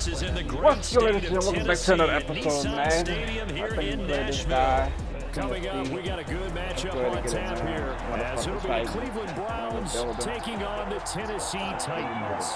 This is in the great What's state good, of welcome back to another Tennessee, episode, Nissan man. Stadium here in Nashville. Coming up, we got a good matchup on tap here, as it'll be the Cleveland Browns taking on the Tennessee Titans.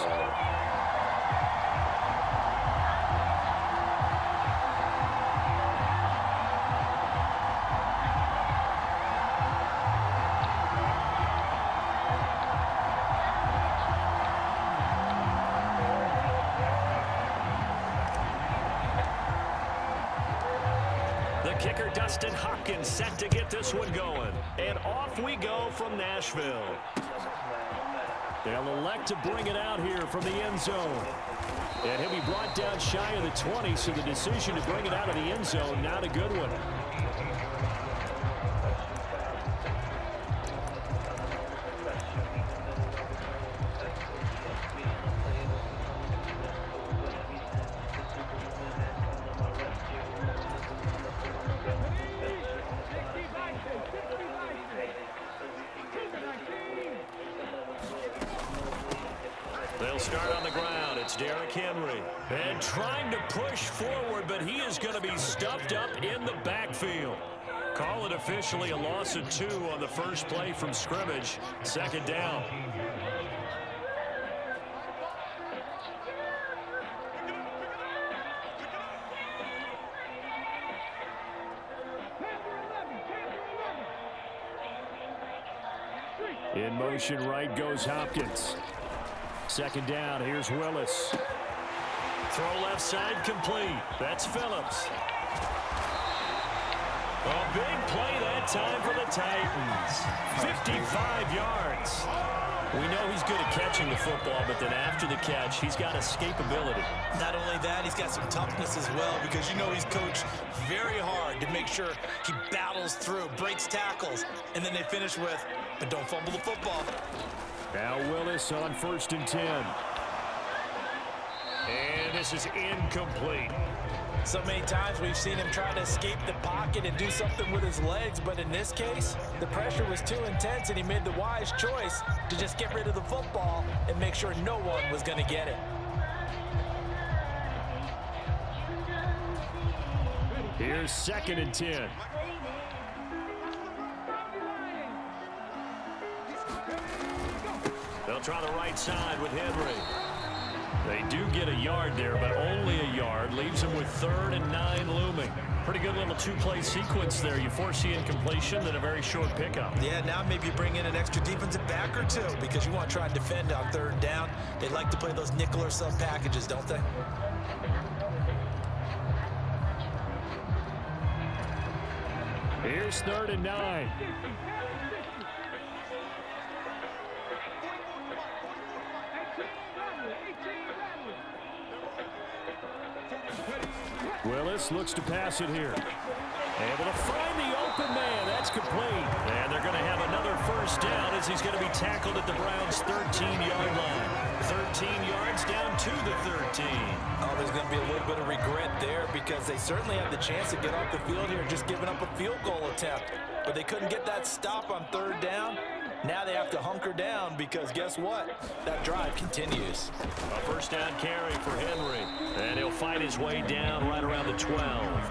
Kicker Dustin Hopkins set to get this one going. And off we go from Nashville. They'll elect to bring it out here from the end zone. And he'll be brought down shy of the 20, so the decision to bring it out of the end zone, not a good one. They'll start on the ground. It's Derrick Henry. And trying to push forward, but he is going to be stuffed up in the backfield. Call it officially a loss of 2 on the first play from scrimmage. Second down. In motion, right goes Hopkins. Second down, here's Willis. Throw left side complete. That's Phillips. A big play that time for the Titans. 55 yards. We know he's good at catching the football, but then after the catch, he's got escapability. Not only that, he's got some toughness as well, because you know he's coached very hard to make sure he battles through, breaks tackles, and then they finish with, but don't fumble the football. Now Willis on 1st and 10. And this is incomplete. So many times we've seen him try to escape the pocket and do something with his legs, but in this case, the pressure was too intense and he made the wise choice to just get rid of the football and make sure no one was going to get it. Here's 2nd and 10. They'll try the right side with Henry. They do get a yard there, but only a yard. Leaves them with 3rd and 9 looming. Pretty good little 2-play sequence there. You foresee incompletion and a very short pickup. Yeah, now maybe you bring in an extra defensive back or 2 because you want to try and defend on 3rd down. They like to play those nickel or sub packages, don't they? Here's 3rd and 9. Willis looks to pass it here. Able to find the open man. That's complete. And they're going to have another 1st down as he's going to be tackled at the Browns' 13-yard line. 13 yards down to the 13. Oh, there's going to be a little bit of regret there because they certainly had the chance to get off the field here, just giving up a field goal attempt. But they couldn't get that stop on 3rd down. Now they have to hunker down because guess what? That drive continues. A 1st down carry for Henry. And he'll fight his way down right around the 12.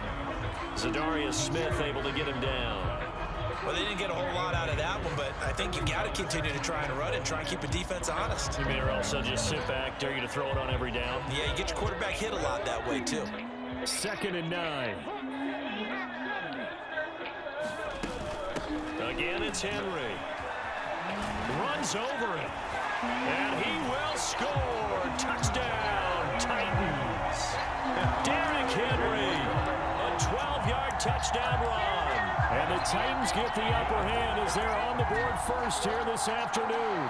Zadarius Smith able to get him down. Well, they didn't get a whole lot out of that one, but I think you got to continue to try and run and try and keep the defense honest. You may also just sit back, dare you to throw it on every down. Yeah, you get your quarterback hit a lot that way, too. 2nd and 9. Again, it's Henry. Runs over it. And he will score. Touchdown, Titans. Derrick Henry. A 12-yard touchdown run. And the Titans get the upper hand as they're on the board first here this afternoon.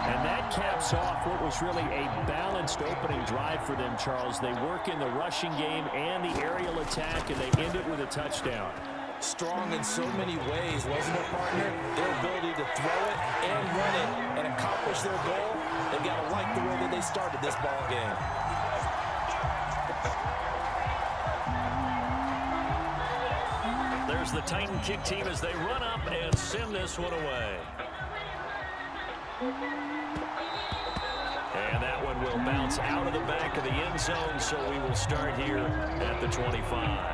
And that caps off what was really a balanced opening drive for them, Charles. They work in the rushing game and the aerial attack, and they end it with a touchdown. Strong in so many ways, wasn't it, partner? Their ability to throw it and run it and accomplish their goal, they've got to like the way that they started this ball game. There's the Titan kick team as they run up and send this one away. And that one will bounce bounce out of the back of the end zone, so we will start here at the 25.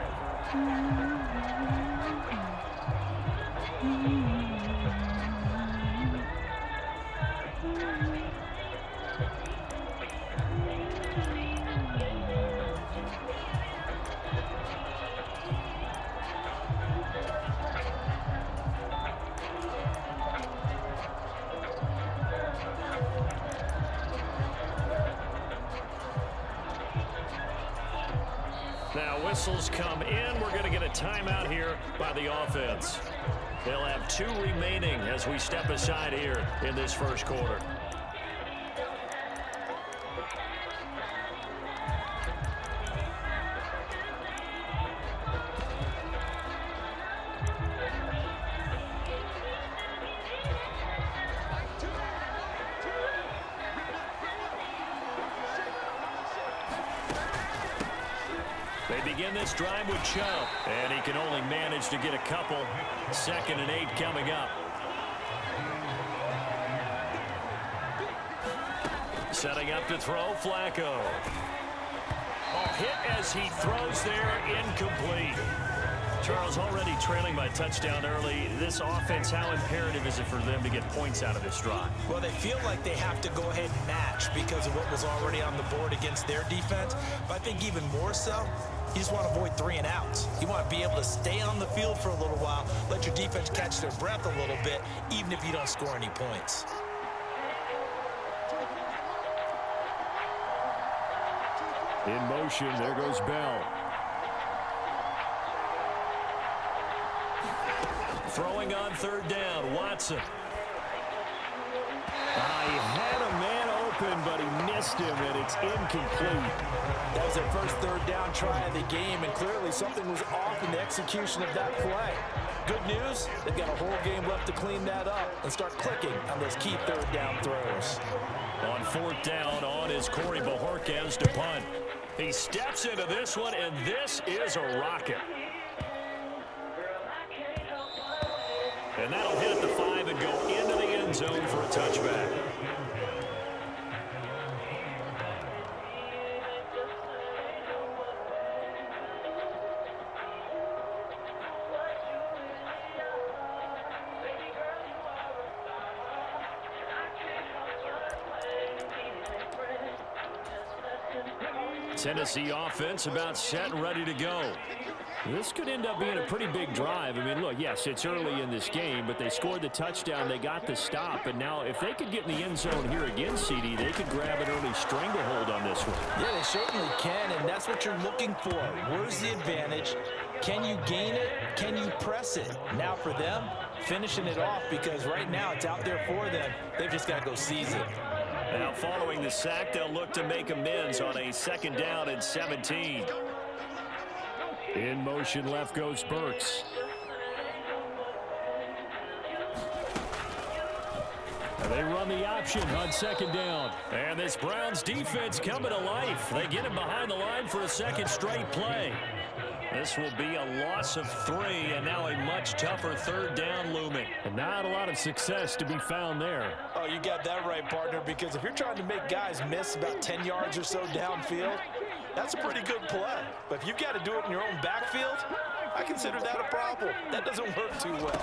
Now whistles come in. We're going to get a timeout here by the offense. They'll have 2 remaining as we step aside here in this first quarter. They begin this drive with Chubb, and he can only manage to get a couple. 2nd and 8 coming up. Setting up to throw, Flacco. Hit as he throws there, incomplete. Charles, already trailing by touchdown early. This offense, how imperative is it for them to get points out of this drive? Well, they feel like they have to go ahead and match because of what was already on the board against their defense. But I think even more so, you just want to avoid 3 and outs. You want to be able to stay on the field for a little while, let your defense catch their breath a little bit, even if you don't score any points. In motion, there goes Bell. Throwing on 3rd down, Watson. He had a man open, but he missed him, and it's incomplete. That was their first 3rd down try of the game, and clearly something was off in the execution of that play. Good news, they've got a whole game left to clean that up and start clicking on those key 3rd down throws. On 4th down, on is Corey Bajorquez to punt. He steps into this one, and this is a rocket. And that'll hit at the 5 and go into the end zone for a touchback. Tennessee offense about set and ready to go. This could end up being a pretty big drive. I mean, look, yes, it's early in this game, but they scored the touchdown. They got the stop. And now if they could get in the end zone here again, CD, they could grab an early stranglehold on this one. Yeah, they certainly can, and that's what you're looking for. Where's the advantage? Can you gain it? Can you press it? Now for them, finishing it off, because right now it's out there for them. They've just got to go seize it. Now following the sack, they'll look to make amends on a 2nd down and 17. In motion, left goes Burks. They run the option on 2nd down. And this Browns defense coming to life. They get him behind the line for a 2nd straight play. This will be a loss of 3, and now a much tougher 3rd down looming. And not a lot of success to be found there. Oh, you got that right, partner, because if you're trying to make guys miss about 10 yards or so downfield, that's a pretty good play. But if you've got to do it in your own backfield, I consider that a problem. That doesn't work too well.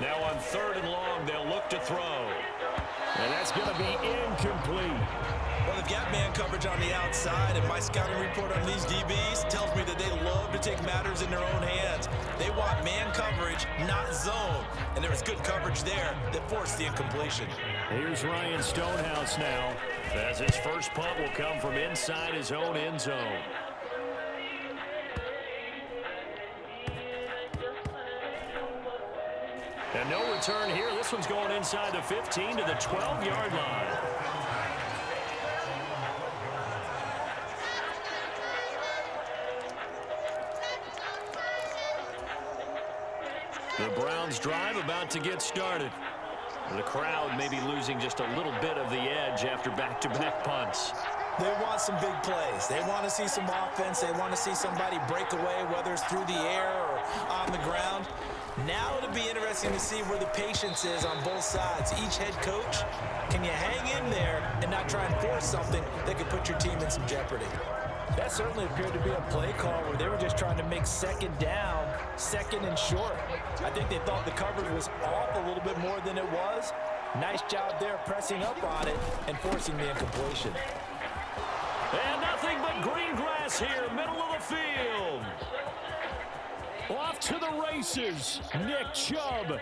Now on 3rd and long, they'll look to throw. And that's going to be incomplete. Well, they've got man coverage on the outside, and my scouting report on these DBs tells me that they love to take matters in their own hands. They want man coverage, not zone. And there was good coverage there that forced the incompletion. Here's Ryan Stonehouse now, as his first punt will come from inside his own end zone. And no return here. This one's going inside the 15 to the 12-yard line. The Browns drive about to get started. The crowd may be losing just a little bit of the edge after back-to-back punts. They want some big plays. They want to see some offense. They want to see somebody break away, whether it's through the air or on the ground. Now it'll be interesting to see where the patience is on both sides. Each head coach, can you hang in there and not try and force something that could put your team in some jeopardy? That certainly appeared to be a play call where they were just trying to make second down, second and short. I think they thought the coverage was off a little bit more than it was. Nice job there pressing up on it and forcing the incompletion. And nothing but green grass here, middle of the field. Off to the races, Nick Chubb.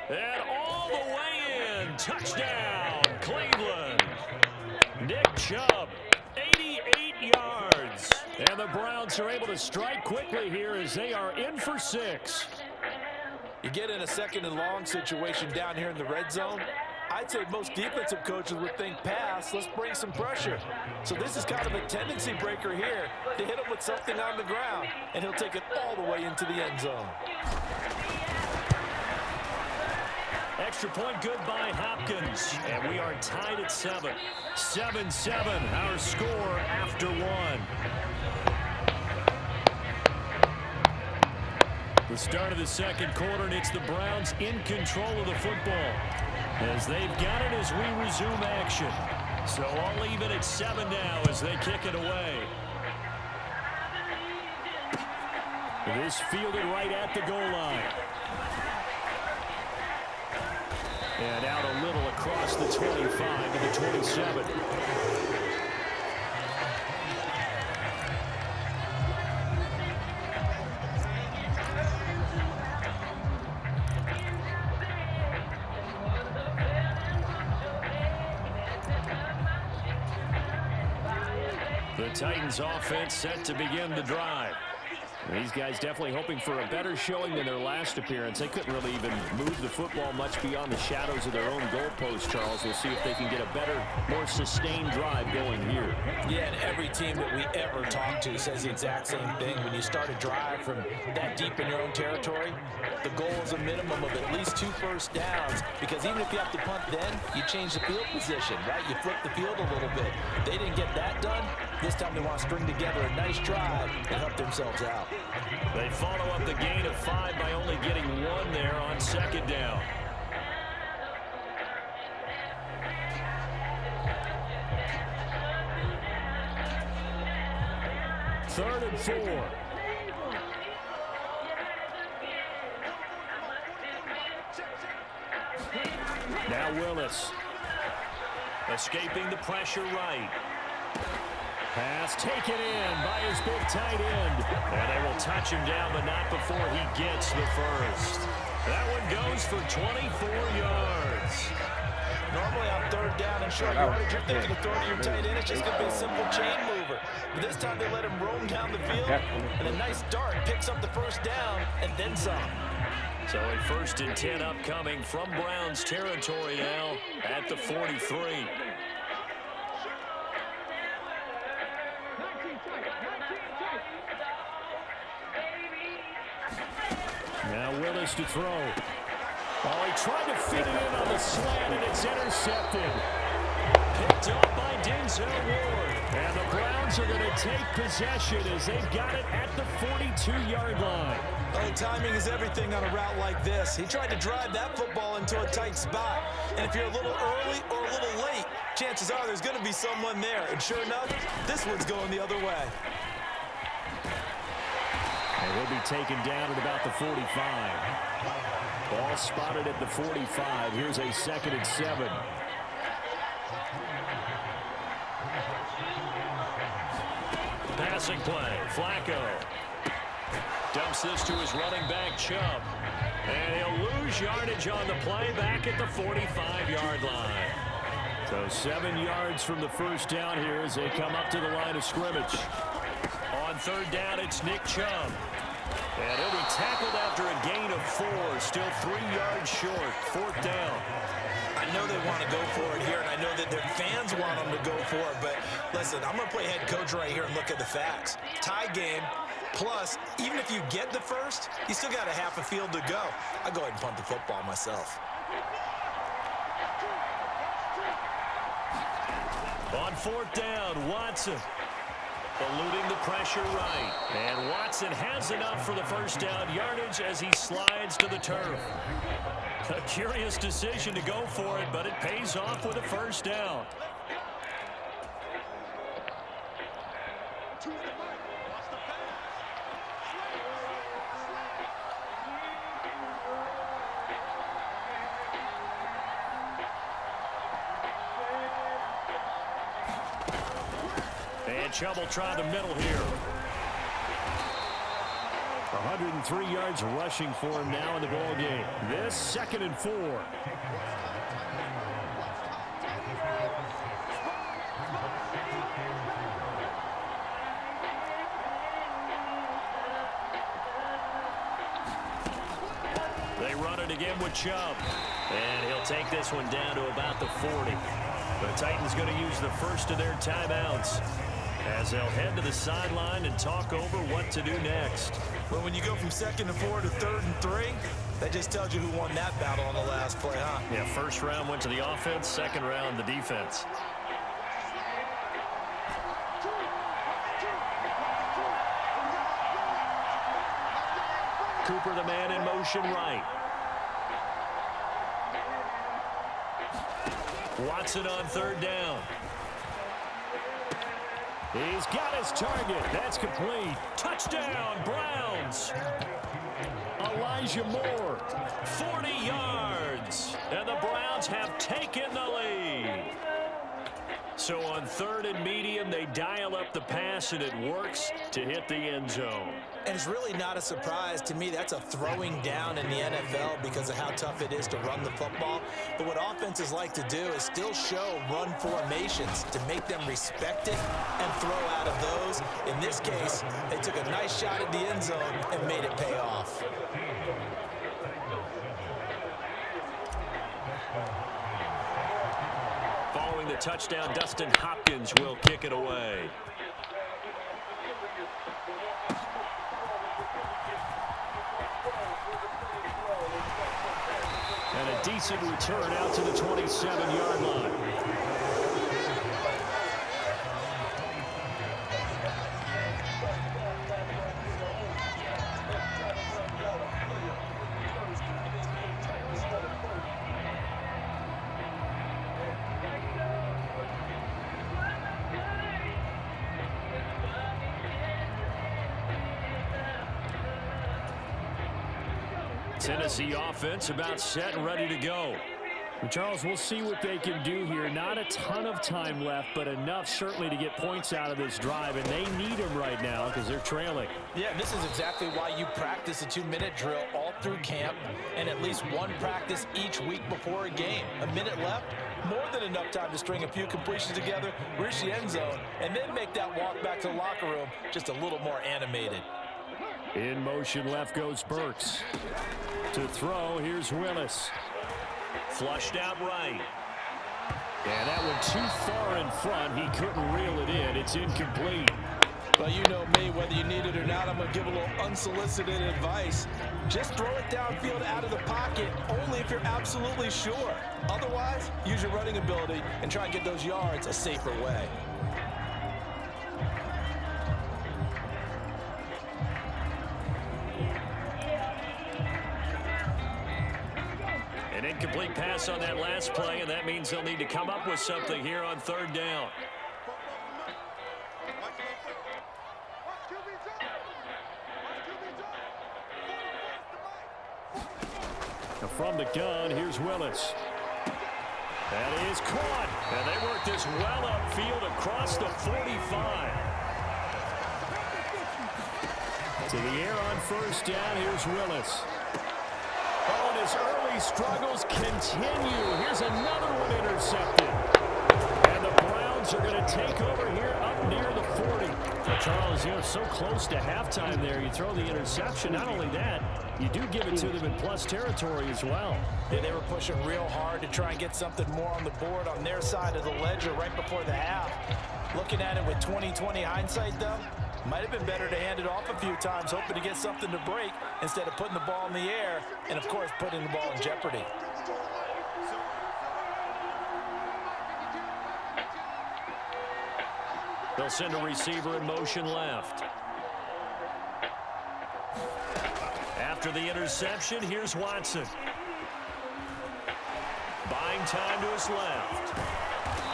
And all the way in, touchdown, Cleveland. Nick Chubb, 88 yards. And the Browns are able to strike quickly here as they are in for 6. You get in a second and long situation down here in the red zone. I'd say most defensive coaches would think pass, let's bring some pressure. So this is kind of a tendency breaker here to hit him with something on the ground, and he'll take it all the way into the end zone. Extra point good by Hopkins, and we are tied at 7. 7-7, our score after 1. The start of the second quarter, and it's the Browns in control of the football as they've got it as we resume action. So all even at 7 now as they kick it away. This fielded right at the goal line. And out a little across the 25 to the 27. The Titans offense set to begin the drive. These guys definitely hoping for a better showing than their last appearance. They couldn't really even move the football much beyond the shadows of their own goalpost, Charles. We'll see if they can get a better, more sustained drive going here. Yeah, and every team that we ever talk to says the exact same thing. When you start a drive from that deep in your own territory, the goal is a minimum of at least 2 first downs, because even if you have to punt then, you change the field position, right? You flip the field a little bit. They didn't get that done. This time they want to string together a nice drive and help themselves out. They follow up the gain of 5 by only getting 1 there on second down. Third and 4. Now Willis. Escaping the pressure right. Pass taken in by his big tight end. And they will touch him down, but not before he gets the first. That one goes for 24 yards. Normally on third down and short yardage, you're thinking of throwing to your tight end. It's just going to be a simple chain mover. But this time they let him roam down the field, and a nice dart picks up the first down and then some. So a 1st and 10 upcoming from Browns territory now at the 43. Now Willis to throw. Oh, he tried to fit it in on the slant, and it's intercepted. Picked up by Denzel Ward. And the Browns are going to take possession as they've got it at the 42-yard line. Well, timing is everything on a route like this. He tried to drive that football into a tight spot. And if you're a little early or a little late, chances are there's going to be someone there. And sure enough, this one's going the other way. And he'll be taken down at about the 45. Ball spotted at the 45. Here's a 2nd and 7. Passing play. Flacco dumps this to his running back, Chubb. And he'll lose yardage on the play back at the 45-yard line. So 7 yards from the first down here as they come up to the line of scrimmage. On third down, it's Nick Chubb. And he'll be tackled after a gain of 4. Still 3 yards short. 4th down. I know they want to go for it here, and I know that their fans want them to go for it. But listen, I'm going to play head coach right here and look at the facts. Tie game. Plus, even if you get the first, you still got a half a field to go. I'll go ahead and punt the football myself. On 4th down, Watson. Eluding the pressure right. And Watson has enough for the first down yardage as he slides to the turf. A curious decision to go for it, but it pays off with a first down. And Chubb will try the middle here. 103 yards rushing for him now in the ball game. This 2nd and 4. They run it again with Chubb. And he'll take this one down to about the 40. The Titans going to use the first of their timeouts as they'll head to the sideline and talk over what to do next. Well, when you go from 2nd and 4 to 3rd and 3, that just tells you who won that battle on the last play, huh? Yeah, first round went to the offense, second round the defense. Cooper, the man in motion right. Watson on 3rd down. He's got his target. That's complete. Touchdown, Browns. Elijah Moore, 40 yards. And the Browns have taken the lead. So on 3rd and medium, they dial up the pass, and it works to hit the end zone. And it's really not a surprise to me. That's a throwing down in the NFL because of how tough it is to run the football. But what offenses like to do is still show run formations to make them respect it and throw out of those. In this case, they took a nice shot at the end zone and made it pay off. Following the touchdown, Dustin Hopkins will kick it away. And a decent return out to the 27-yard line. Tennessee offense about set and ready to go. Charles, we'll see what they can do here. Not a ton of time left, but enough certainly to get points out of this drive, and they need them right now because they're trailing. Yeah, this is exactly why you practice a 2-minute drill all through camp and at least one practice each week before a game. A minute left, more than enough time to string a few completions together, reach the end zone, and then make that walk back to the locker room just a little more animated. In motion left goes Burks. To throw, here's Willis. Flushed out right. And that one too far in front. He couldn't reel it in. It's incomplete. Well, you know me, whether you need it or not, I'm going to give a little unsolicited advice. Just throw it downfield out of the pocket, only if you're absolutely sure. Otherwise, use your running ability and try and get those yards a safer way. An incomplete pass on that last play, and that means they'll need to come up with something here on 3rd down. From the gun, here's Willis. That is caught, and they work this well upfield across the 45. To the air on 1st down, here's Willis. Oh, and his early struggles continue. Here's another one intercepted. And the Browns are going to take over here up near the 40. Well, Charles, you're so close to halftime there. You throw the interception. Not only that, you do give it to them in plus territory as well. Yeah, they were pushing real hard to try and get something more on the board on their side of the ledger right before the half. Looking at it with 20/20 hindsight, though, might have been better to hand it off a few times, hoping to get something to break instead of putting the ball in the air and, of course, putting the ball in jeopardy. They'll send a receiver in motion left. After the interception, here's Watson. Buying time to his left.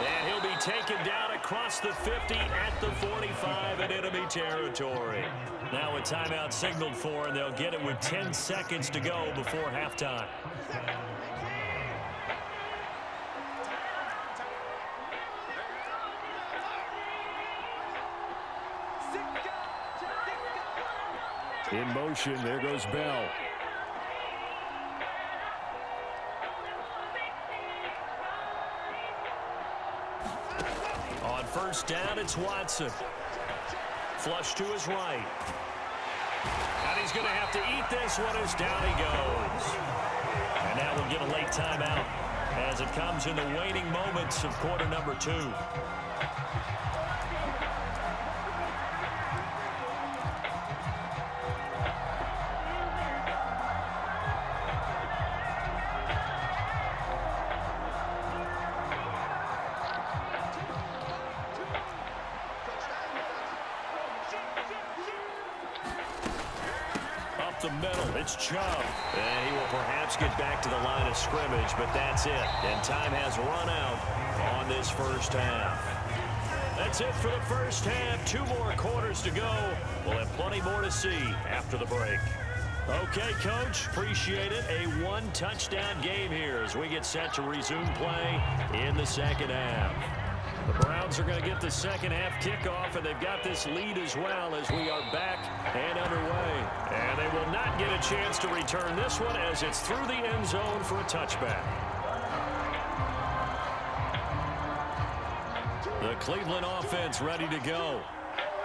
And he'll be taken down across the 50 at the 45 in enemy territory. Now a timeout signaled for, and they'll get it with 10 seconds to go before halftime. In motion, there goes Bell. On first down, it's Watson. Flush to his right. And he's going to have to eat this one as down he goes. And now we'll get a late timeout as it comes in the waning moments of quarter number 2. The middle, it's Chubb. And he will perhaps get back to the line of scrimmage, but that's it. And time has run out on this first half. That's it for the first half. 2 more quarters to go. We'll have plenty more to see after the break. Okay, Coach, appreciate it. A 1-touchdown game here as we get set to resume play in the second half. The Browns are going to get the second half kickoff, and they've got this lead as well as we are back and underway. And they will not get a chance to return this one as it's through the end zone for a touchback. The Cleveland offense ready to go.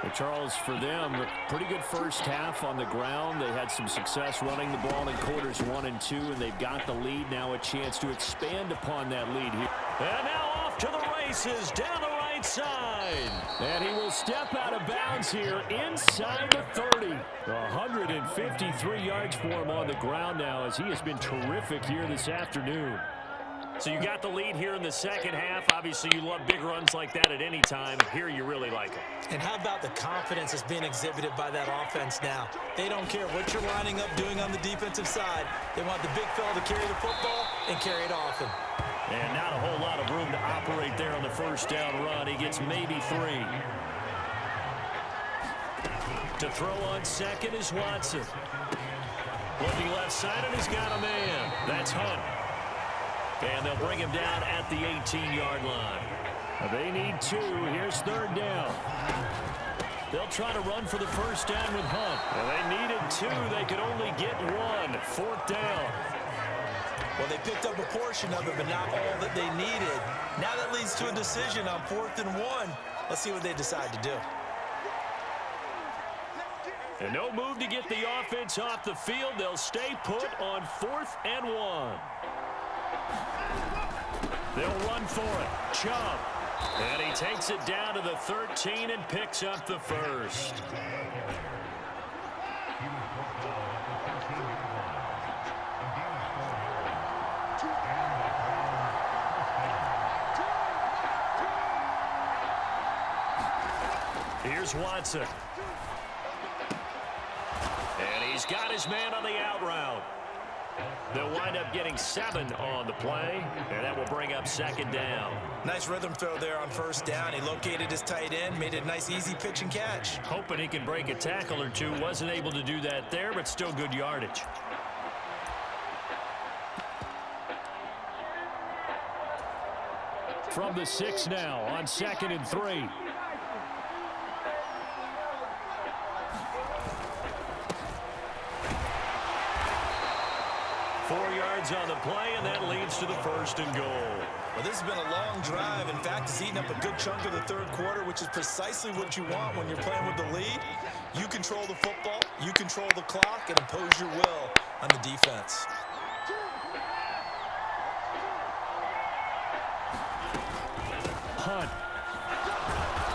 Well, Charles, for them, a pretty good first half on the ground. They had some success running the ball in quarters 1 and 2, and they've got the lead. Now a chance to expand upon that lead here. And now off to the races down the right side. And he will step out of bounds here inside the 30. 153 yards for him on the ground now as he has been terrific here this afternoon. So you got the lead here in the second half. Obviously, you love big runs like that at any time. Here you really like them. And how about the confidence that's being exhibited by that offense now? They don't care what you're lining up doing on the defensive side. They want the big fella to carry the football and carry it often. And not a whole lot of room to operate there on the first down run. He gets maybe 3. To throw on second is Watson. Looking left side, and he's got a man. That's Hunt. And they'll bring him down at the 18-yard line. They need 2. Here's third down. They'll try to run for the first down with Hunt. And they needed 2. They could only get 1. Fourth down. Well, they picked up a portion of it, but not all that they needed. Now that leads to a decision on 4th and 1. Let's see what they decide to do. And no move to get the offense off the field. They'll stay put on 4th and 1. They'll run for it. Chubb. And he takes it down to the 13 and picks up the first. Here's Watson. And he's got his man on the out route. They'll wind up getting 7 on the play, and that will bring up second down. Nice rhythm throw there on first down. He located his tight end, made it a nice, easy pitch and catch. Hoping he can break a tackle or two. Wasn't able to do that there, but still good yardage. From the 6 now on 2nd and 3. On the play, and that leads to the first and goal. Well, this has been a long drive. In fact, it's eaten up a good chunk of the third quarter, which is precisely what you want when you're playing with the lead. You control the football, you control the clock, and impose your will on the defense. Hunt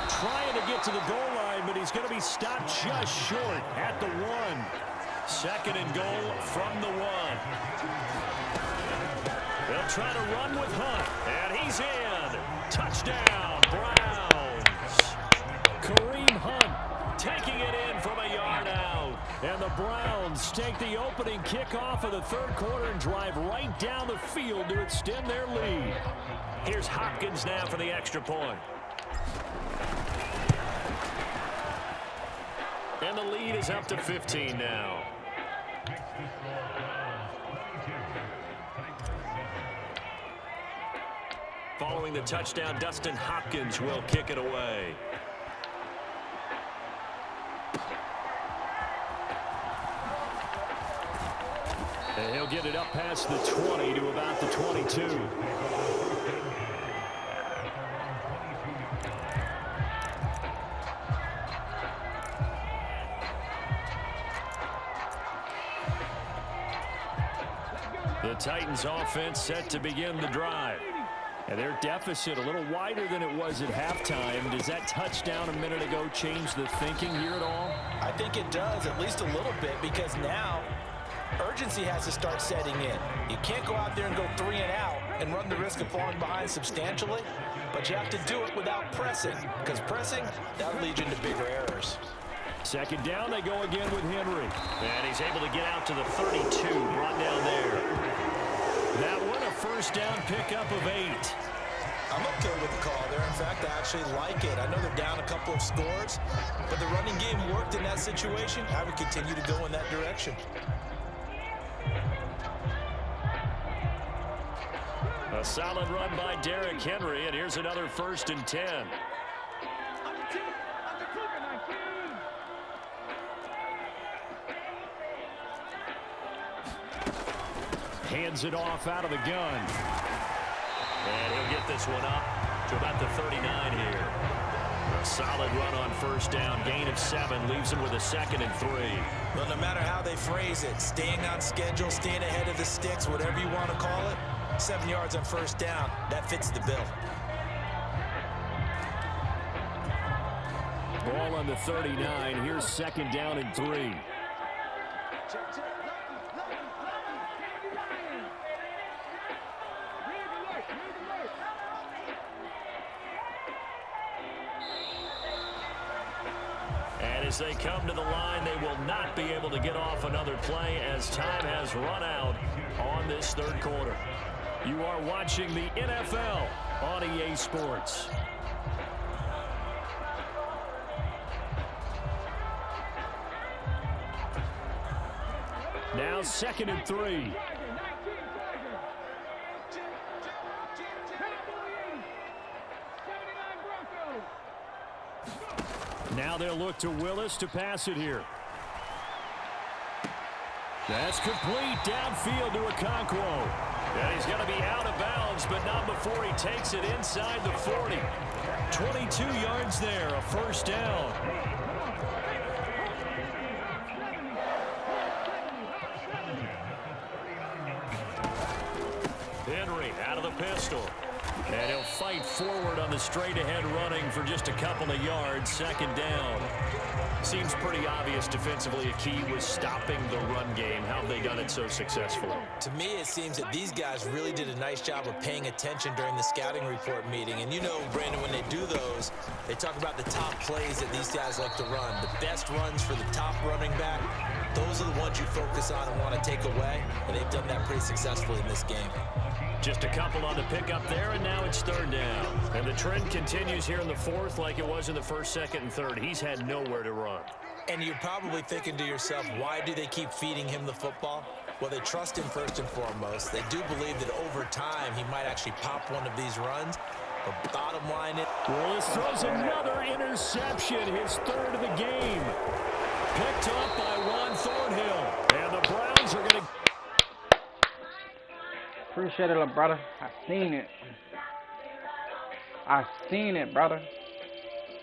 trying to get to the goal line, but he's going to be stopped just short at the 1. Second and goal from the 1. They'll try to run with Hunt, and he's in. Touchdown, Browns. And the Browns take the opening kickoff of the third quarter and drive right down the field to extend their lead. Here's Hopkins now for the extra point. And the lead is up to 15 now. Following the touchdown, Dustin Hopkins will kick it away. And he'll get it up past the 20 to about the 22. The Titans offense set to begin the drive. And their deficit a little wider than it was at halftime. Does that touchdown a minute ago change the thinking here at all? I think it does, at least a little bit, because now urgency has to start setting in. You can't go out there and go 3 and out and run the risk of falling behind substantially, but you have to do it without pressing, because pressing, that'll lead you into bigger errors. Second down, they go again with Henry. And he's able to get out to the 32, brought down there. That one a first down pickup of 8. I'm okay with the call there. In fact, I actually like it. I know they're down a couple of scores, but the running game worked in that situation. I would continue to go in that direction. A solid run by Derrick Henry, and here's another 1st and 10. Hands it off out of the gun. And he'll get this one up to about the 39 here. A solid run on first down. Gain of 7 leaves him with a 2nd and 3. Well, no matter how they phrase it, staying on schedule, staying ahead of the sticks, whatever you want to call it, 7 yards on first down, that fits the bill. Ball on the 39. Here's 2nd down and 3. As they come to the line, they will not be able to get off another play as time has run out on this third quarter. You are watching the NFL on EA Sports. Now 2nd and 3. Now they'll look to Willis to pass it here. That's complete downfield to Okonkwo. And he's going to be out of bounds, but not before he takes it inside the 40. 22 yards there, a first down. Henry out of the pistol. And he'll fight forward on the straight-ahead running for just a couple of yards. 2nd down. Seems pretty obvious defensively a key was stopping the run game. How have they done it so successfully? To me, it seems that these guys really did a nice job of paying attention during the scouting report meeting. And you know, Brandon, when they do those, they talk about the top plays that these guys like to run. The best runs for the top running back, those are the ones you focus on and want to take away. And they've done that pretty successfully in this game. Just a couple on the pickup there, and now it's 3rd down. And the trend continues here in the 4th like it was in the 1st, 2nd, and 3rd. He's had nowhere to run. And you're probably thinking to yourself, why do they keep feeding him the football? Well, they trust him first and foremost. They do believe that over time he might actually pop one of these runs. But bottom line is... Willis throws another interception, his 3rd of the game. Picked up by Juan Thornhill. And the Browns are going to... Appreciate it, brother. I seen it. I seen it, brother.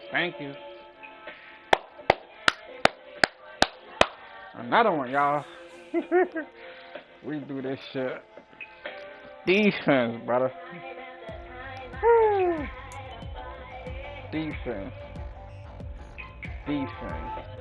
Thank you. Another one, y'all. We do this shit. Defense, brother. Defense. Defense.